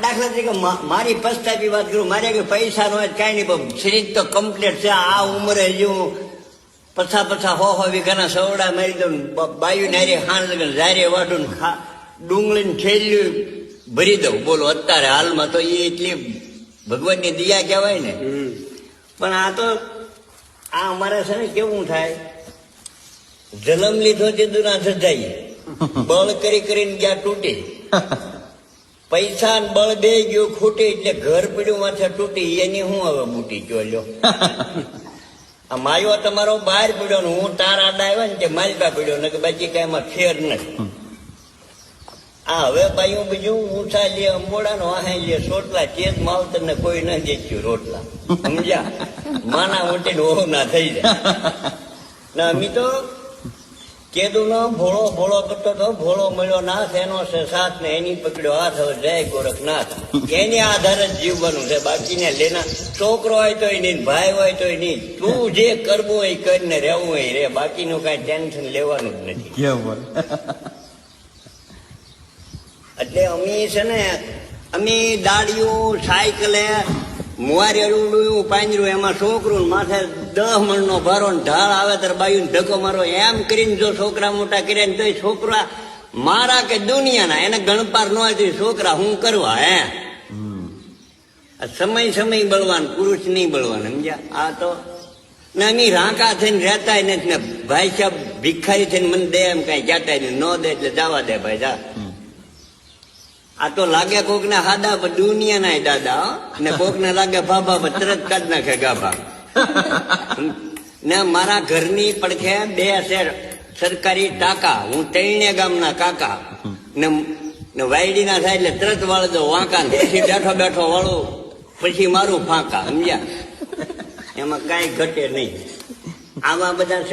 દાખલા તરીકે મારી પસ્તાવી વાત કરું, મારે કે પૈસા નો કઈ નહીં, પણ શરીર તો કમ્પ્લીટ છે. આ ઉંમરે જેવું પછા હો વીઘાના સવડા મારી દઉં, બાયુ નારી હાણ લગન ઝારે વાઢું, ડુંગળી થેલ્યું ભરી દઉં. બોલો અત્યારે હાલમાં તો એ એટલી ભગવાનની દયા કહેવાય ને. પણ આ તો આ અમારે છે ને કેવું થાય, જન્મ લીધો તે દુના સજાઈએ, બળ કરીને ગયા તૂટી, પૈસા ને બળ બે ગયું ખૂટી, એટલે ઘર પીડ્યું માથે તૂટી. એની હું હવે બુટી ચોલ્યો. આ માયો તમારો બહાર પીડ્યો ને હું તારા આડા આવ્યા ને તે માલકા પીડ્યો ને કે બાકી કઈ એમાં ફેર નથી. આ હવે બાયું બીજું ઊંચા લે અંબોડા નો આહે લે સોટલા, ચેત માવતર ને કોઈ ન દેખ્યું રોટલા. સમજ્યા? માના મોટી ઓહો ના થઈ જાય. ના અમી તો કેદું નો ભોળો કરતો તો, ભોળો મળ્યો નાથ એનો છે સાથ ને એની પકડ્યો હાથ, હવે જય ગોરખનાથ. એની આધારે જ જીવવાનું છે, બાકીને લેના. છોકરો હોય તોય નહીં, ભાઈ હોય તોય નહીં, તું જે કરવું હોય કરીને રહેવું હોય રે, બાકીનું કઈ ટેન્શન લેવાનું જ નથી. એટલે અમી છે ને, અમી દાડિયું સાયકલે મુવારી અડું પાંજરું, એમાં છોકરું માથે 10 મણનો ભારો ને ઢાળ આવે ત્યારે બાયું ધક્કો મારો, એમ કરીને જો છોકરા મોટા કર્યા ને તોય છોકરા મારા કે દુનિયાના, એને ગણપાર ન હોય તો છોકરા હું કરવા હે. સમય બળવાન, પુરુષ નહીં બળવાન. સમજ્યા? આ તો ને અમી રાંકા થઈને રહેતા નથી ને, ભાઈ સાહેબ ભિખારી થઈને મને દે એમ કઈ જાતા ન દે એટલે જવા દે ભાઈ જા. આ તો લાગે કોક ને હાદા પર દુનિયા ના દાદા, ને કોક ને લાગે ભાભા પર તરત કાઢ નાખે ગાભા. ને મારા ઘરની પડખે 2 શેર સરકારી ટાંકા, હું તૈણે ગામના કાકા, ને વાયડી ના થાય એટલે તરત વાળ દો વાંકા, પછી બેઠો વાળું, પછી મારું ફાંકા. સમજ્યા? એમાં કઈ ઘટે નહીં. આવા બધા